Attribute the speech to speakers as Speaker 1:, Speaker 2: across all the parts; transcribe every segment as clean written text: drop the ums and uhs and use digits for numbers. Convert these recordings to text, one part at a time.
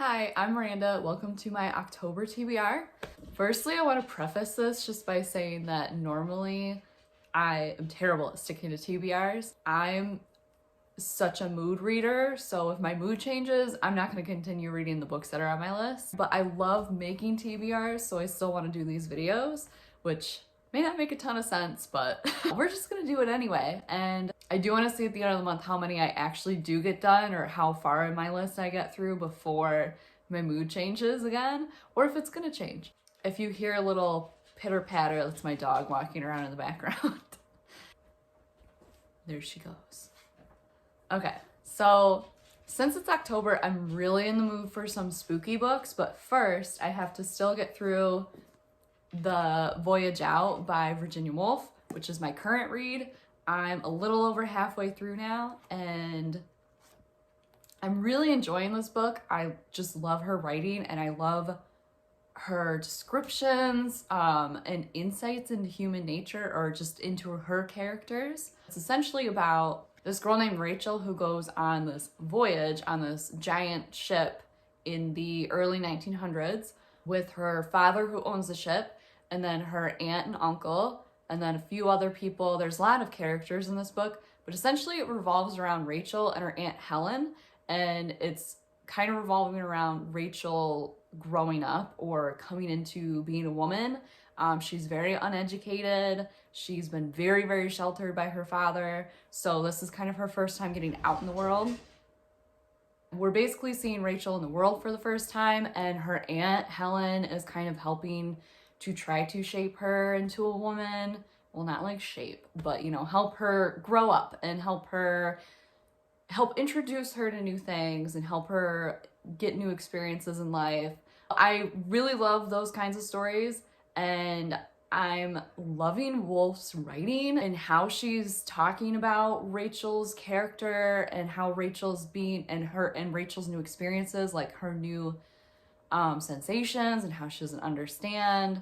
Speaker 1: Hi, I'm Miranda. Welcome to my October TBR. Firstly, I want to preface this just by saying that normally I am terrible at sticking to TBRs. I'm such a mood reader, so if my mood changes, I'm not going to continue reading the books that are on my list. But I love making TBRs, so I still want to do these videos, which may not make a ton of sense, but we're just gonna do it anyway. And I do want to see at the end of the month how many I actually do get done, or how far in my list I get through before my mood changes again, or if it's gonna change. If you hear a little pitter patter, that's my dog walking around in the background. There she goes. Okay, so since it's October, I'm really in the mood for some spooky books, but first I have to still get through the Voyage Out by Virginia Woolf, which is my current read. I'm a little over halfway through now, and I'm really enjoying this book. I just love her writing, and I love her descriptions and insights into human nature, or just into her characters. It's essentially about this girl named Rachel who goes on this voyage on this giant ship in the early 1900s with her father who owns the ship, and then her aunt and uncle, and then a few other people. There's a lot of characters in this book, but essentially it revolves around Rachel and her Aunt Helen, and it's kind of revolving around Rachel growing up or coming into being a woman. She's very uneducated. She's been very, very sheltered by her father, so this is kind of her first time getting out in the world. We're basically seeing Rachel in the world for the first time, and her Aunt Helen is kind of helping to try to shape her into a woman. Well, not like shape, but, you know, help her grow up and help introduce her to new things and help her get new experiences in life. I really love those kinds of stories, and I'm loving Woolf's writing and how she's talking about Rachel's character and how Rachel's being and Rachel's new experiences, like her new sensations, and how she doesn't understand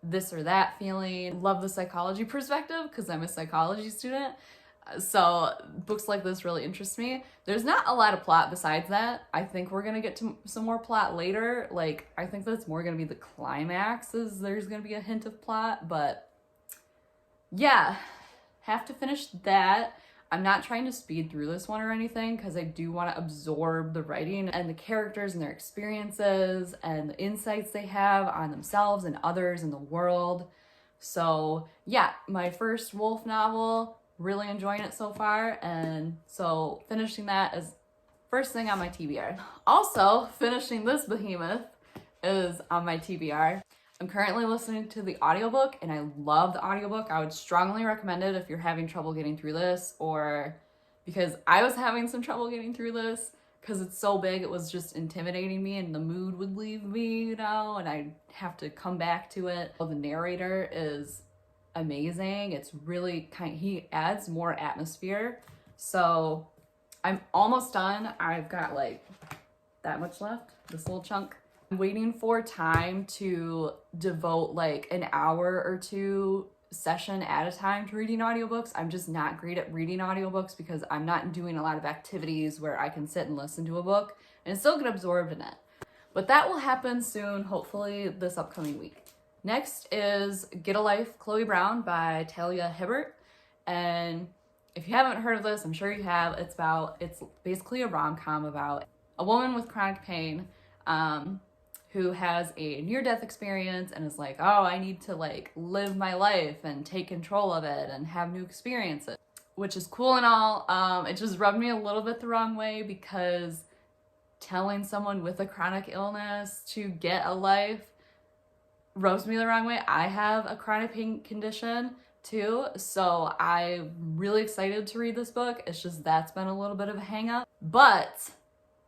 Speaker 1: this or that feeling. Love the psychology perspective because I'm a psychology student. So books like this really interest me. There's not a lot of plot besides that. I think we're gonna get to some more plot later. Like, I think that's more gonna be the climax, is there's gonna be a hint of plot, but yeah, have to finish that. I'm not trying to speed through this one or anything because I do want to absorb the writing and the characters and their experiences and the insights they have on themselves and others in the world. So yeah, my first Woolf novel, really enjoying it so far, and so finishing that is first thing on my TBR. Also, finishing this behemoth is on my TBR. I'm currently listening to the audiobook, and I love the audiobook. I would strongly recommend it if you're having trouble getting through this, or because I was having some trouble getting through this because it's so big, it was just intimidating me and the mood would leave me, you know, and I'd have to come back to it. The narrator is amazing. It's really he adds more atmosphere. So I'm almost done. I've got like that much left, this little chunk. I'm waiting for time to devote like an hour or two session at a time to reading audiobooks. I'm just not great at reading audiobooks because I'm not doing a lot of activities where I can sit and listen to a book and still get absorbed in it. But that will happen soon, hopefully this upcoming week. Next is Get a Life, Chloe Brown by Talia Hibbert. And if you haven't heard of this, I'm sure you have. It's basically a rom-com about a woman with chronic pain who has a near-death experience and is like, oh, I need to like live my life and take control of it and have new experiences, which is cool and all. It just rubbed me a little bit the wrong way because telling someone with a chronic illness to get a life rubs me the wrong way. I have a chronic pain condition too, so I'm really excited to read this book. It's just that's been a little bit of a hang up, but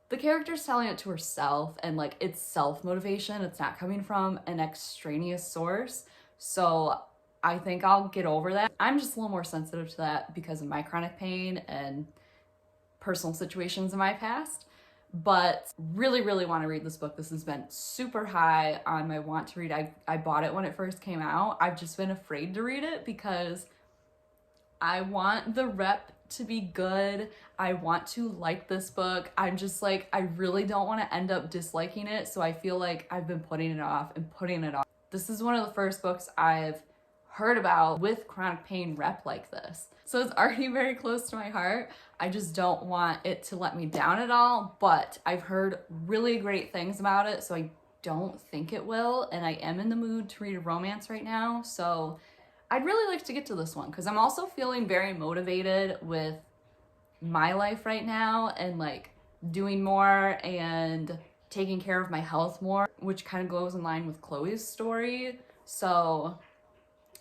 Speaker 1: the character's telling it to herself, and like it's self-motivation. It's not coming from an extraneous source. So I think I'll get over that. I'm just a little more sensitive to that because of my chronic pain and personal situations in my past. But really, really want to read this book. This has been super high on my want to read. I bought it when it first came out. I've just been afraid to read it because I want the rep to be good. I want to like this book. I'm just like, I really don't want to end up disliking it. So I feel like I've been putting it off and putting it off. This is one of the first books I've heard about with chronic pain rep like this. So it's already very close to my heart. I just don't want it to let me down at all, but I've heard really great things about it, so I don't think it will, and I am in the mood to read a romance right now, so I'd really like to get to this one because I'm also feeling very motivated with my life right now and like doing more and taking care of my health more, which kind of goes in line with Chloe's story. So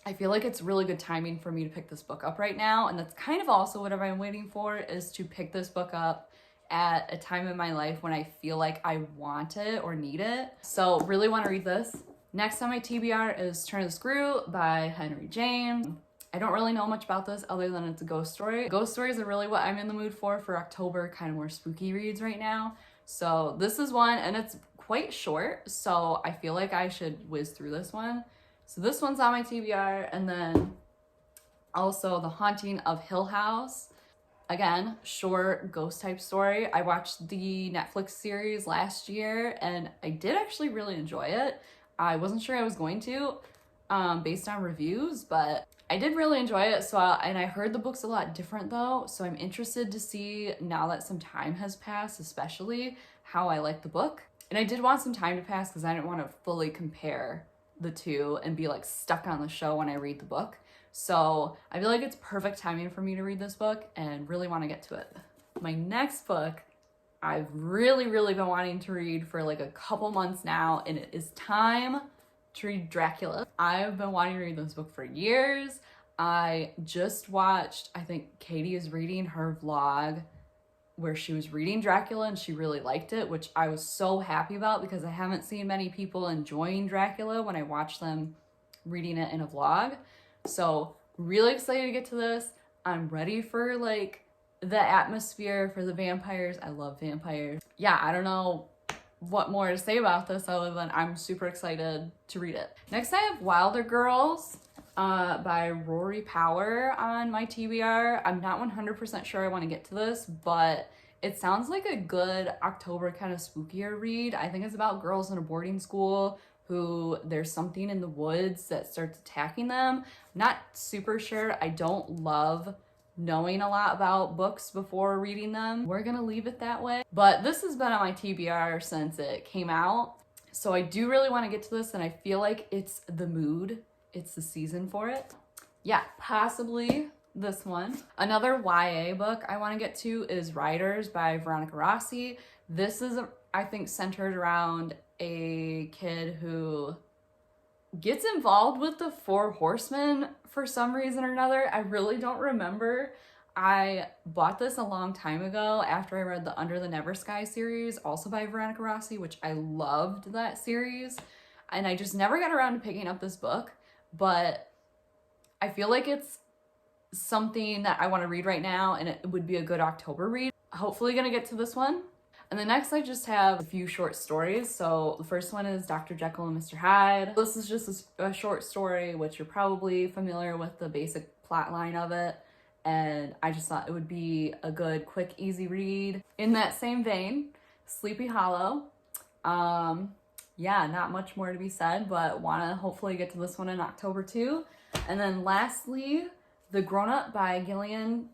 Speaker 1: I feel like it's really good timing for me to pick this book up right now. And that's kind of also what I'm waiting for, is to pick this book up at a time in my life when I feel like I want it or need it. So really want to read this. Next on my TBR is Turn of the Screw by Henry James. I don't really know much about this other than it's a ghost story. Ghost stories are really what I'm in the mood for October, kind of more spooky reads right now. So this is one, and it's quite short, so I feel like I should whiz through this one. So this one's on my TBR, and then also The Haunting of Hill House. Again, short ghost type story. I watched the Netflix series last year, and I did actually really enjoy it. I wasn't sure I was going to, based on reviews, but I did really enjoy it. So, and I heard the book's a lot different though, so I'm interested to see, now that some time has passed, especially, how I like the book. And I did want some time to pass because I didn't want to fully compare the two and be like stuck on the show when I read the book. So I feel like it's perfect timing for me to read this book and really want to get to it. My next book I've really been wanting to read for like a couple months now, and it is time to read Dracula. I've been wanting to read this book for years. I just watched, I think Katie is reading her vlog where she was reading Dracula and she really liked it, which I was so happy about because I haven't seen many people enjoying Dracula when I watch them reading it in a vlog. So really excited to get to this. I'm ready for like the atmosphere, for the vampires. I love vampires. Yeah, I don't know what more to say about this other than I'm super excited to read it. Next I have Wilder Girls by Rory Power on my TBR. I'm not 100% sure I want to get to this, but it sounds like a good October kind of spookier read. I think it's about girls in a boarding school who there's something in the woods that starts attacking them. Not super sure. I don't love knowing a lot about books before reading them. We're gonna leave it that way. But this has been on my TBR since it came out. So I do really want to get to this, and I feel like it's the mood. It's the season for it. Yeah, possibly this one. Another YA book I want to get to is Riders by Veronica Rossi. This is, I think, centered around a kid who gets involved with the Four Horsemen for some reason or another. I really don't remember. I bought this a long time ago after I read the Under the Never Sky series, also by Veronica Rossi, which I loved that series. And I just never got around to picking up this book, but I feel like it's something that I want to read right now, and it would be a good October read. Hopefully gonna get to this one. And the next I just have a few short stories. So the first one is Dr. Jekyll and Mr. Hyde. This is just a short story, which you're probably familiar with the basic plot line of it. And I just thought it would be a good, quick, easy read. In that same vein, Sleepy Hollow. Yeah, not much more to be said, but want to hopefully get to this one in October too. And then lastly, The Grownup by Gillian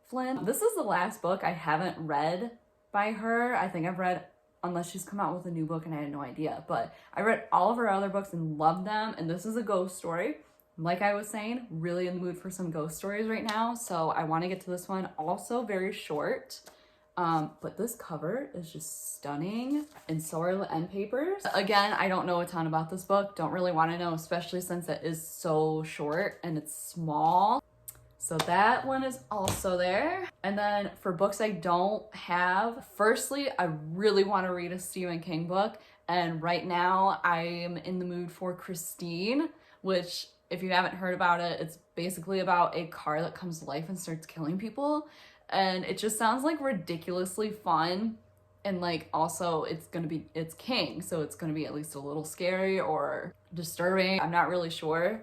Speaker 1: Flynn. This is the last book I haven't read by her. I think I've read, unless she's come out with a new book and I had no idea, but I read all of her other books and loved them. And this is a ghost story. Like I was saying, really in the mood for some ghost stories right now. So I want to get to this one. Also very short. But this cover is just stunning, and so are the end papers. Again, I don't know a ton about this book. Don't really want to know, especially since it is so short and it's small. So that one is also there. And then for books I don't have, firstly, I really want to read a Stephen King book. And right now I'm in the mood for Christine, which if you haven't heard about it, it's basically about a car that comes to life and starts killing people. And it just sounds like ridiculously fun. And like also it's King, so it's gonna be at least a little scary or disturbing. I'm not really sure.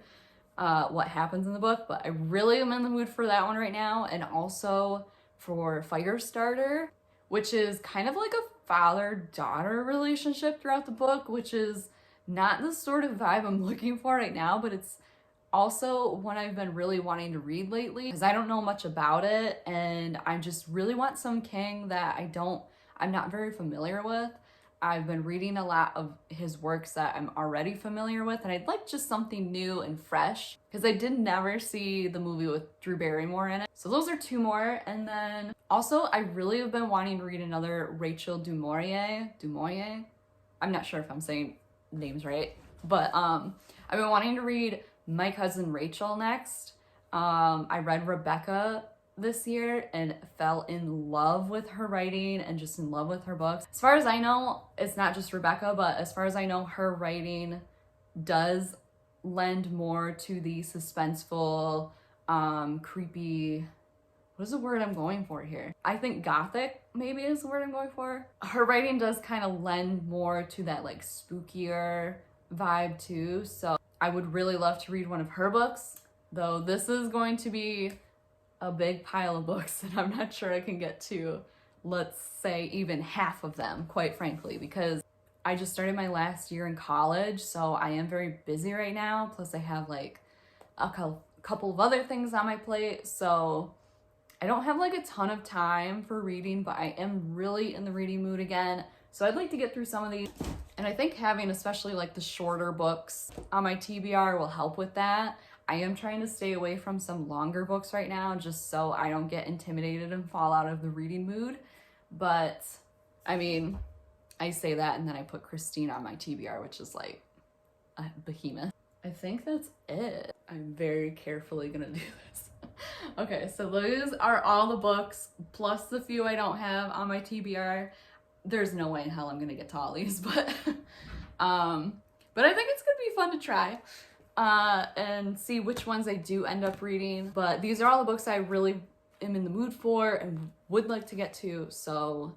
Speaker 1: what happens in the book, but I really am in the mood for that one right now. And also for Firestarter, which is kind of like a father-daughter relationship throughout the book, which is not the sort of vibe I'm looking for right now, but it's also one I've been really wanting to read lately because I don't know much about it, and I just really want some King that I'm not very familiar with. I've been reading a lot of his works that I'm already familiar with, and I'd like just something new and fresh because I did never see the movie with Drew Barrymore in it. So those are two more. And then also I really have been wanting to read another Rachel du Maurier. I'm not sure if I'm saying names right, but I've been wanting to read My Cousin Rachel next. I read Rebecca this year and fell in love with her writing and just in love with her books. As far as I know, it's not just Rebecca, but as far as I know, her writing does lend more to the suspenseful, creepy, what is the word I'm going for here? I think gothic maybe is the word I'm going for. Her writing does kind of lend more to that like spookier vibe too. So I would really love to read one of her books, though this is going to be a big pile of books that I'm not sure I can get to, let's say, even half of them, quite frankly, because I just started my last year in college, so I am very busy right now. Plus I have like a couple of other things on my plate, so I don't have like a ton of time for reading, but I am really in the reading mood again. So I'd like to get through some of these. And I think having especially like the shorter books on my TBR will help with that. I am trying to stay away from some longer books right now just so I don't get intimidated and fall out of the reading mood. But I mean, I say that and then I put Christine on my TBR, which is like a behemoth. I think that's it. I'm very carefully gonna do this. Okay, so those are all the books plus the few I don't have on my TBR. There's no way in hell I'm gonna get to all these, but I think it's gonna be fun to try and see which ones I do end up reading. But these are all the books I really am in the mood for and would like to get to, so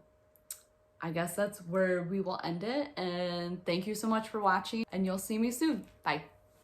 Speaker 1: I guess that's where we will end it. And thank you so much for watching, and you'll see me soon. Bye.